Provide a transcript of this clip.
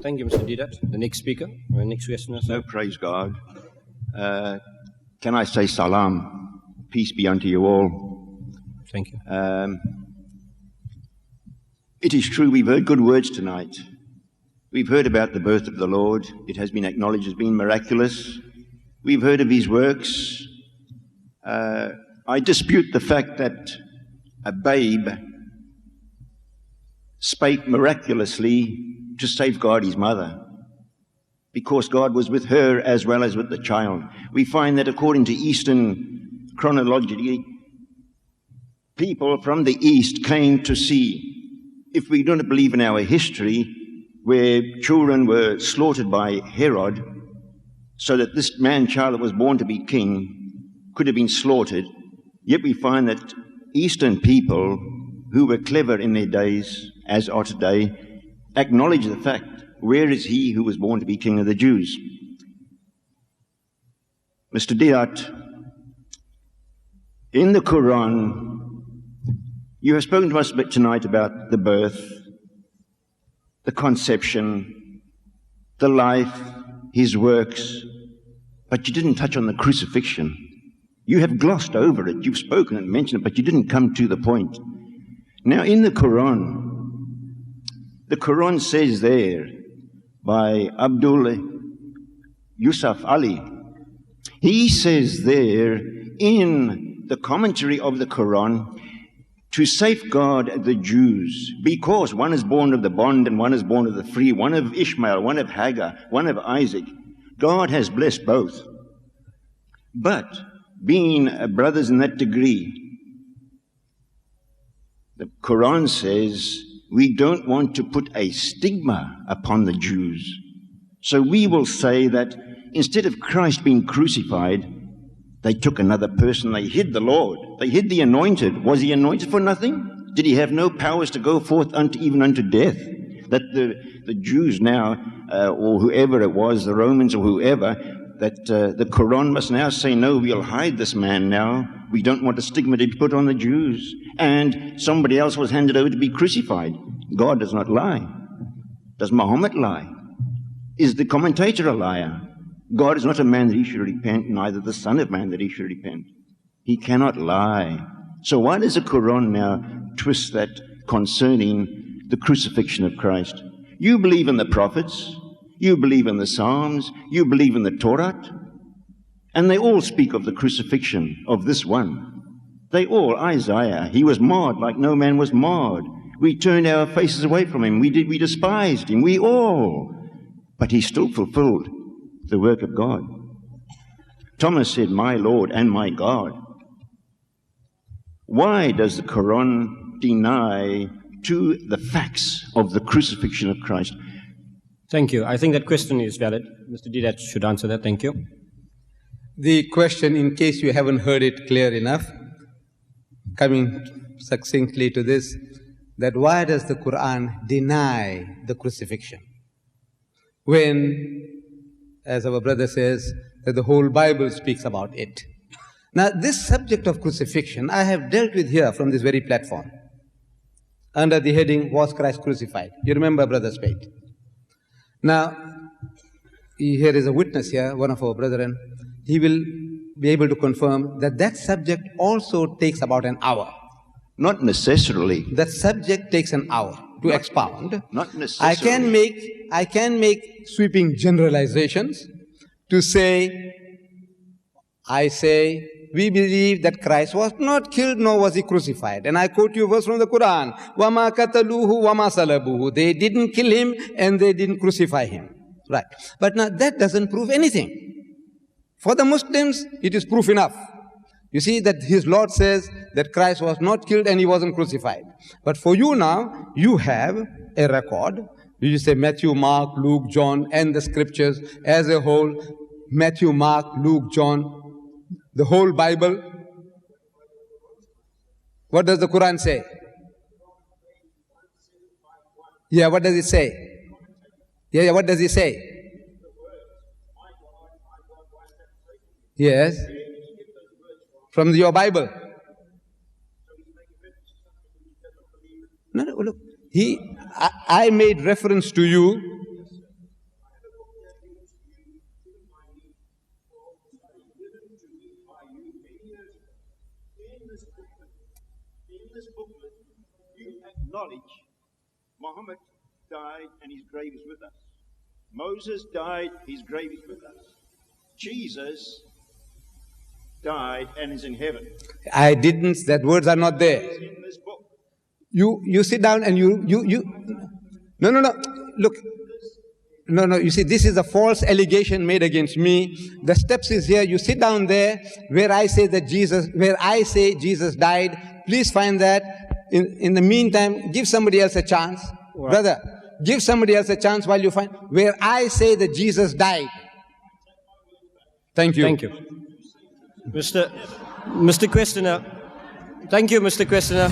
Thank you, Mr. Deedat. The next speaker, the next questioner. No, praise God. Can I say salam? Peace be unto you all. Thank you. It is true, we've heard good words tonight. We've heard about the birth of the Lord. It has been acknowledged as being miraculous. We've heard of his works. I dispute the fact that a babe spake miraculously to safeguard his mother, because God was with her as well as with the child. We find that according to Eastern chronology, people from the East came to see. If we don't believe in our history, where children were slaughtered by Herod, so that this man-child that was born to be king could have been slaughtered, yet we find that Eastern people who were clever in their days, as are today, acknowledge the fact, where is he who was born to be king of the Jews? Mr. Deedat, in the Quran, you have spoken to us a bit tonight about the birth, the conception, the life, his works, but you didn't touch on the crucifixion. You have glossed over it. You've spoken and mentioned it, but you didn't come to the point. Now, in the Quran says there, by Abdul Yusuf Ali, he says there in the commentary of the Quran, to safeguard the Jews, because one is born of the bond and one is born of the free, one of Ishmael, one of Hagar, one of Isaac. God has blessed both. But being brothers in that degree, the Quran says we don't want to put a stigma upon the Jews. So we will say that instead of Christ being crucified, they took another person, they hid the Lord, they hid the anointed. Was he anointed for nothing? Did he have no powers to go forth even unto death? That the Jews now, or whoever it was, the Romans or whoever, that the Quran must now say, no, we'll hide this man now. We don't want a stigma to be put on the Jews. And somebody else was handed over to be crucified. God does not lie. Does Muhammad lie? Is the commentator a liar? God is not a man that he should repent, neither the son of man that he should repent. He cannot lie. So why does the Quran now twist that concerning the crucifixion of Christ? You believe in the prophets, you believe in the Psalms, you believe in the Torah, and they all speak of the crucifixion of this one. They all, Isaiah, he was marred like no man was marred. We turned our faces away from him, we despised him, we all. But he still fulfilled the work of God. Thomas said, my Lord and my God. Why does the Quran deny to the facts of the crucifixion of Christ? Thank you. I think that question is valid. Mr. Deedat should answer that. Thank you. The question, in case you haven't heard it clear enough, coming succinctly to this, that why does the Quran deny the crucifixion? When, as our brother says, that the whole Bible speaks about it. Now, this subject of crucifixion, I have dealt with here from this very platform, under the heading, Was Christ Crucified? You remember, Brother Spade? Now, here is a witness here, one of our brethren. He will be able to confirm that that subject also takes about an hour. Not necessarily. That subject takes an hour to expound. Not necessarily. I can make sweeping generalizations to say, I say, we believe that Christ was not killed nor was he crucified. And I quote you a verse from the Quran, وَمَا كَتَلُوهُ وَمَا صَلَبُوهُ. They didn't kill him and they didn't crucify him. Right. But now that doesn't prove anything. For the Muslims, it is proof enough. You see that his Lord says that Christ was not killed and he wasn't crucified. But for you now, you have a record. You say Matthew, Mark, Luke, John, and the scriptures as a whole. Matthew, Mark, Luke, John, the whole Bible. What does the Quran say? Yeah, what does it say? Yeah, what does it say? Yes. From your Bible. No, look. I made reference to you this booklet, you acknowledge Muhammad died and his grave is with us. Moses died, his grave is with us. Jesus died and is in heaven. I didn't, that words are not there. It's in this book. You sit down and you no, look, no, you see, this is a false allegation made against me. The steps is here, you sit down there, where I say Jesus died, please find that. In the meantime, give somebody else a chance. Right. Brother, give somebody else a chance while you find where I say that Jesus died. Thank you. Thank you. Mr. Questioner. Thank you, Mr. Questioner.